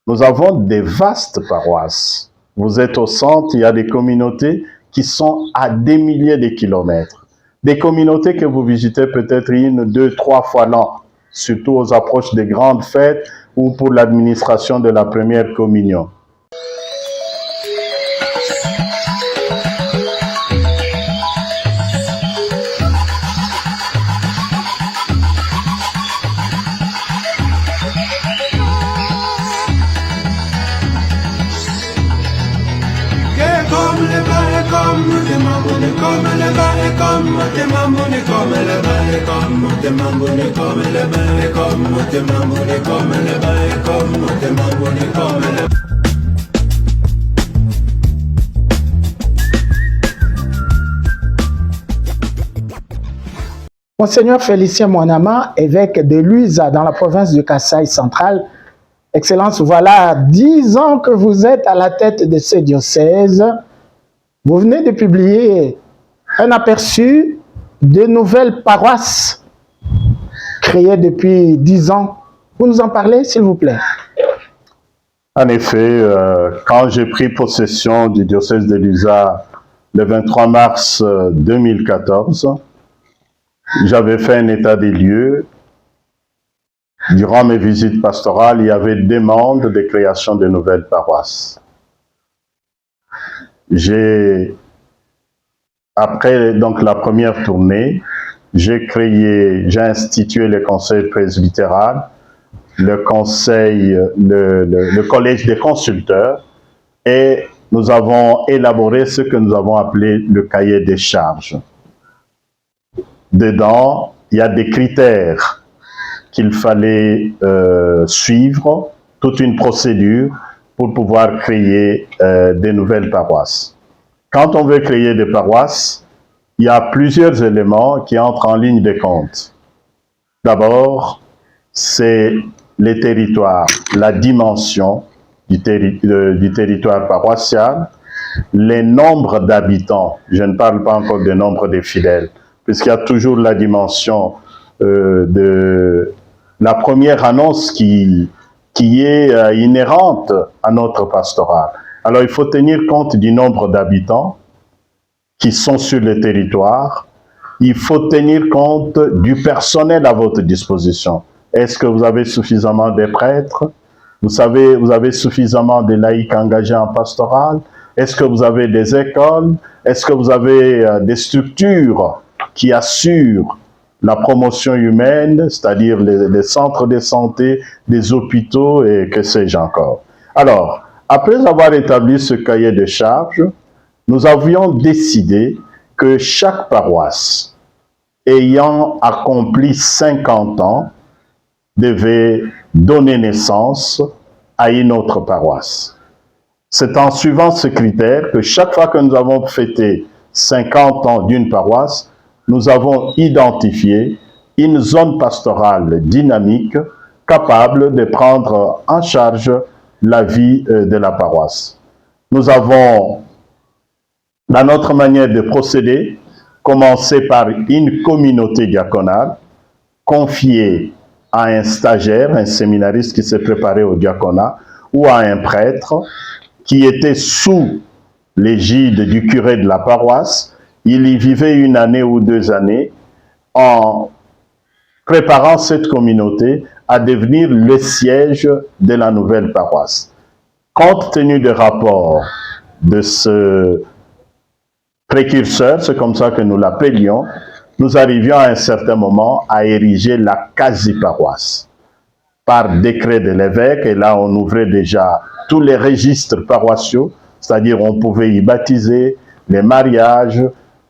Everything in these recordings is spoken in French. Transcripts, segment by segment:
Nous avons des vastes paroisses. Vous êtes au centre, il y a des communautés qui sont à des milliers de kilomètres. Des communautés que vous visitez peut-être 1, 2, 3 fois l'an, surtout aux approches des grandes fêtes ou pour l'administration de la première communion. Monseigneur Félicien Monama, évêque de Luisa dans la province du Kasaï central. Excellence, voilà 10 ans que vous êtes à la tête de ce diocèse. Vous venez de publier un aperçu de nouvelles paroisses créées depuis 10 ans. Vous nous en parlez, s'il vous plaît? En effet, quand j'ai pris possession du diocèse de Luisa le 23 mars 2014, j'avais fait un état des lieux. Durant mes visites pastorales, il y avait demande de création de nouvelles paroisses. Après donc la première tournée, j'ai institué le conseil presbytéral, le collège des consulteurs, et nous avons élaboré ce que nous avons appelé le cahier des charges. Dedans, il y a des critères qu'il fallait suivre, toute une procédure pour pouvoir créer des nouvelles paroisses. Quand on veut créer des paroisses, il y a plusieurs éléments qui entrent en ligne de compte. D'abord, c'est les territoires, la dimension du territoire paroissial, les nombres d'habitants. Je ne parle pas encore du nombre de fidèles, puisqu'il y a toujours la dimension de la première annonce qui est inhérente à notre pastorat. Alors, il faut tenir compte du nombre d'habitants qui sont sur le territoire. Il faut tenir compte du personnel à votre disposition. Est-ce que vous avez suffisamment de prêtres? Vous avez suffisamment de laïcs engagés en pastoral? Est-ce que vous avez des écoles? Est-ce que vous avez des structures qui assurent la promotion humaine, c'est-à-dire les centres de santé, des hôpitaux et que sais-je encore? Alors, après avoir établi ce cahier de charges, nous avions décidé que chaque paroisse ayant accompli 50 ans devait donner naissance à une autre paroisse. C'est en suivant ce critère que chaque fois que nous avons fêté 50 ans d'une paroisse, nous avons identifié une zone pastorale dynamique capable de prendre en charge la vie de la paroisse. Nous avons, dans notre manière de procéder, commencé par une communauté diaconale confiée à un stagiaire, un séminariste qui s'est préparé au diaconat, ou à un prêtre qui était sous l'égide du curé de la paroisse. Il y vivait 1 année ou 2 années en préparant cette communauté à devenir le siège de la nouvelle paroisse. Compte tenu des rapports de ce précurseur, c'est comme ça que nous l'appelions, nous arrivions à un certain moment à ériger la quasi-paroisse. Par décret de l'évêque, et là on ouvrait déjà tous les registres paroissiaux, c'est-à-dire on pouvait y baptiser, les mariages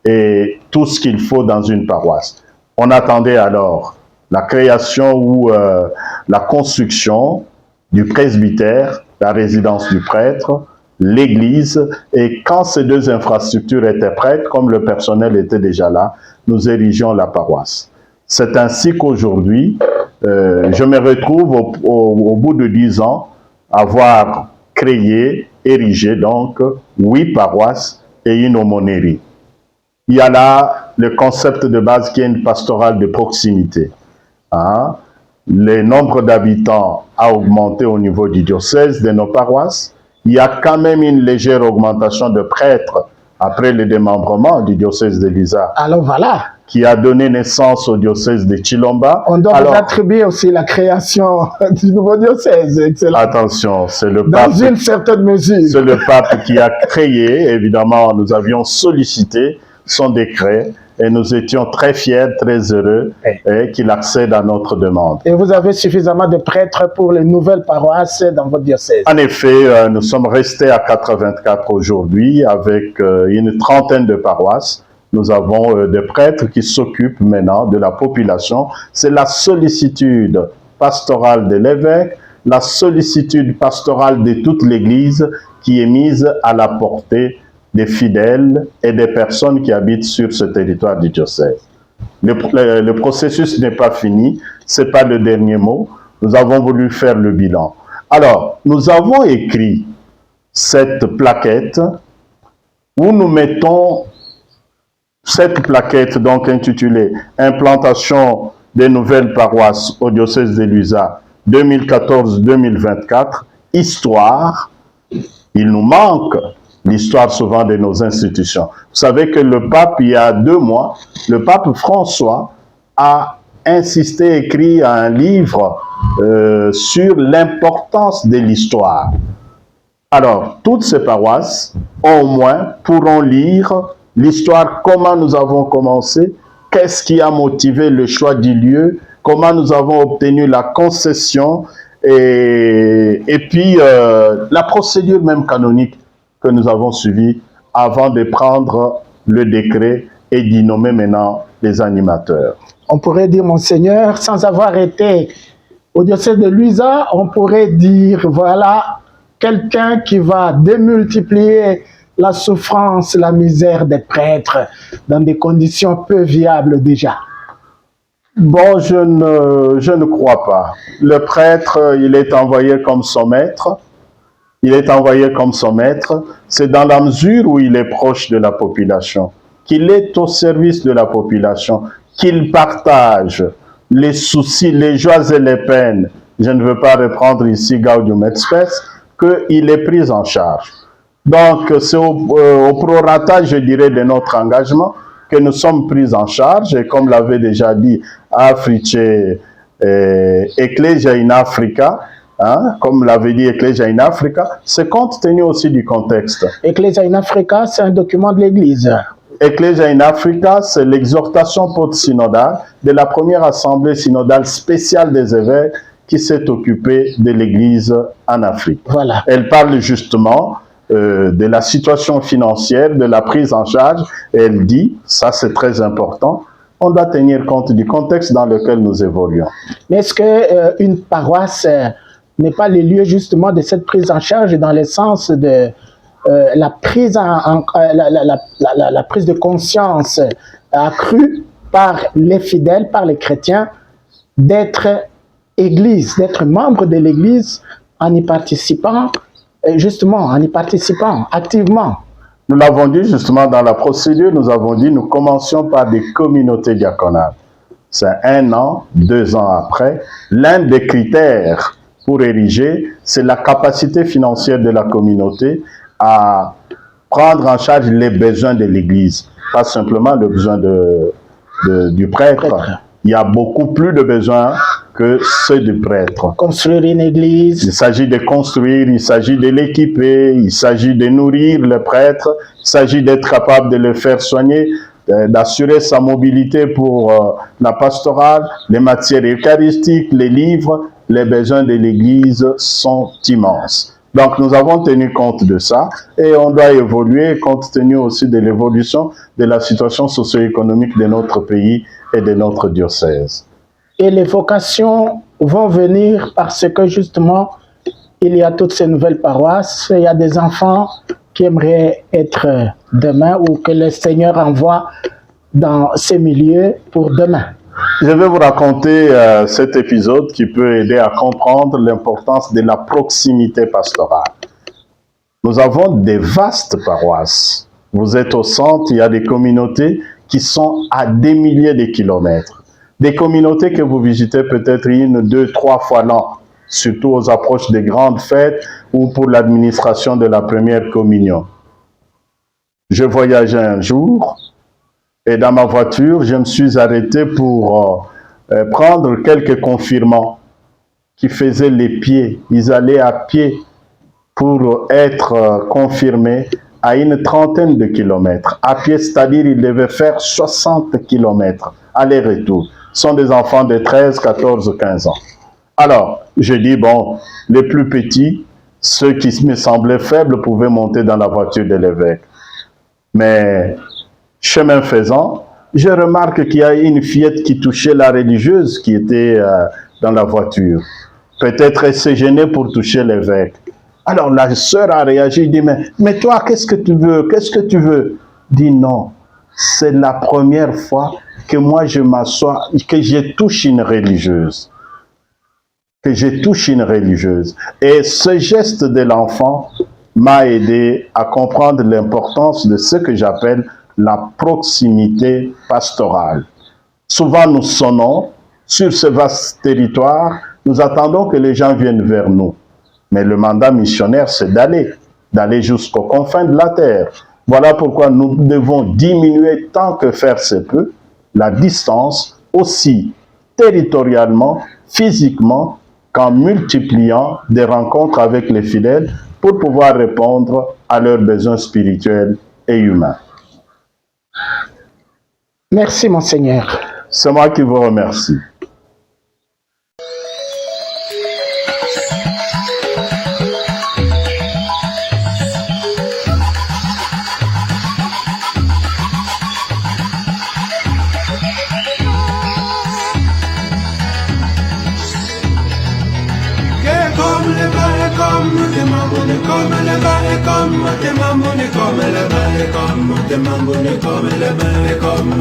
et tout ce qu'il faut dans une paroisse. On attendait alors la création ou la construction du presbytère, la résidence du prêtre, l'église, et quand ces 2 infrastructures étaient prêtes, comme le personnel était déjà là, nous érigions la paroisse. C'est ainsi qu'aujourd'hui, je me retrouve au bout de 10 ans, avoir créé, érigé donc 8 paroisses et une aumônerie. Il y a là le concept de base qui est une pastorale de proximité. Hein? le nombre d'habitants a augmenté au niveau du diocèse, de nos paroisses. Il y a quand même une légère augmentation de prêtres après le démembrement du diocèse de Luisa, Alors voilà, qui a donné naissance au diocèse de Chilomba. on doit Alors, vous attribuer aussi la création du nouveau diocèse, excellent. attention, c'est le Dans pape. une certaine mesure. C'est le pape qui a créé, évidemment, nous avions sollicité son décret et nous étions très fiers, très heureux qu'il accède à notre demande. Et vous avez suffisamment de prêtres pour les nouvelles paroisses dans votre diocèse. En effet, nous sommes restés à 84 aujourd'hui avec une trentaine de paroisses. Nous avons des prêtres qui s'occupent maintenant de la population. C'est la sollicitude pastorale de l'évêque, la sollicitude pastorale de toute l'Église qui est mise à la portée des fidèles et des personnes qui habitent sur ce territoire du diocèse. Le processus n'est pas fini, ce n'est pas le dernier mot. Nous avons voulu faire le bilan. Alors, nous avons écrit cette plaquette où nous mettons cette plaquette donc intitulée « Implantation des nouvelles paroisses au diocèse de Luisa 2014-2024, Histoire ». Il nous manque l'histoire souvent de nos institutions. Vous savez que le pape, il y a 2 mois, le pape François a insisté, écrit un livre sur l'importance de l'histoire. Alors, toutes ces paroisses, au moins, pourront lire l'histoire, comment nous avons commencé, qu'est-ce qui a motivé le choix du lieu, comment nous avons obtenu la concession, et puis la procédure même canonique que nous avons suivie avant de prendre le décret et d'y nommer maintenant les animateurs. On pourrait dire, Monseigneur, sans avoir été au diocèse de Luisa, on pourrait dire, voilà, quelqu'un qui va démultiplier la souffrance, la misère des prêtres dans des conditions peu viables déjà. Bon, je ne crois pas. Le prêtre, il est envoyé comme son maître. Il est envoyé comme son maître. C'est dans la mesure où il est proche de la population, qu'il est au service de la population, qu'il partage les soucis, les joies et les peines. Je ne veux pas reprendre ici Gaudium et Spes, qu'il est pris en charge. Donc, c'est au prorata, je dirais, de notre engagement que nous sommes pris en charge. Et comme l'avait déjà dit Africe Ecclesia in Africa, hein, comme l'avait dit Ecclesia in Africa, c'est compte tenu aussi du contexte. Ecclesia in Africa, c'est un document de l'Église. Ecclesia in Africa, c'est l'exhortation post-synodale de la première assemblée synodale spéciale des évêques qui s'est occupée de l'Église en Afrique. Voilà. Elle parle justement de la situation financière, de la prise en charge, et elle dit, ça c'est très important, on doit tenir compte du contexte dans lequel nous évoluons. Mais est-ce qu'une paroisse n'est pas le lieu justement de cette prise en charge dans le sens de la prise de conscience accrue par les fidèles, par les chrétiens, d'être Église, d'être membre de l'Église en y participant, justement, en y participant activement? Nous l'avons dit justement dans la procédure, nous avons dit nous commencions par des communautés diaconales. C'est 1 an, 2 ans après. L'un des critères pour ériger, c'est la capacité financière de la communauté à prendre en charge les besoins de l'Église, pas simplement le besoin du prêtre. Il y a beaucoup plus de besoins que ceux du prêtre. Construire une église. Il s'agit de construire, il s'agit de l'équiper, il s'agit de nourrir le prêtre, il s'agit d'être capable de le faire soigner, d'assurer sa mobilité pour la pastorale, les matières eucharistiques, les livres. Les besoins de l'Église sont immenses. Donc nous avons tenu compte de ça et on doit évoluer compte tenu aussi de l'évolution de la situation socio-économique de notre pays et de notre diocèse. Et les vocations vont venir parce que justement, il y a toutes ces nouvelles paroisses, il y a des enfants qui aimeraient être demain ou que le Seigneur envoie dans ces milieux pour demain. Je vais vous raconter cet épisode qui peut aider à comprendre l'importance de la proximité pastorale. Nous avons des vastes paroisses. Vous êtes au centre, il y a des communautés qui sont à des milliers de kilomètres. Des communautés que vous visitez peut-être 1, 2, 3 fois l'an, surtout aux approches des grandes fêtes ou pour l'administration de la première communion. Je voyageais un jour et dans ma voiture, je me suis arrêté pour prendre quelques confirmants qui faisaient les pieds. Ils allaient à pied pour être confirmés à une trentaine de kilomètres. À pied, c'est-à-dire ils devaient faire 60 kilomètres aller-retour. Ce sont des enfants de 13, 14, 15 ans. Alors, je dis, bon, les plus petits, ceux qui me semblaient faibles, pouvaient monter dans la voiture de l'évêque. Mais, chemin faisant, je remarque qu'il y a une fillette qui touchait la religieuse qui était dans la voiture. Peut-être elle s'est gênée pour toucher l'évêque. Alors la sœur a réagi, dit, mais toi, qu'est-ce que tu veux? Qu'est-ce que tu veux? Dit non, c'est la première fois que moi je m'assois, que je touche une religieuse. Que je touche une religieuse. Et ce geste de l'enfant m'a aidé à comprendre l'importance de ce que j'appelle la proximité pastorale. Souvent nous sonnons sur ce vaste territoire, nous attendons que les gens viennent vers nous. Mais le mandat missionnaire, c'est d'aller jusqu'aux confins de la terre. Voilà pourquoi nous devons diminuer tant que faire se peut la distance, aussi territorialement, physiquement, qu'en multipliant des rencontres avec les fidèles pour pouvoir répondre à leurs besoins spirituels et humains. Merci, Monseigneur. C'est moi qui vous remercie. Comme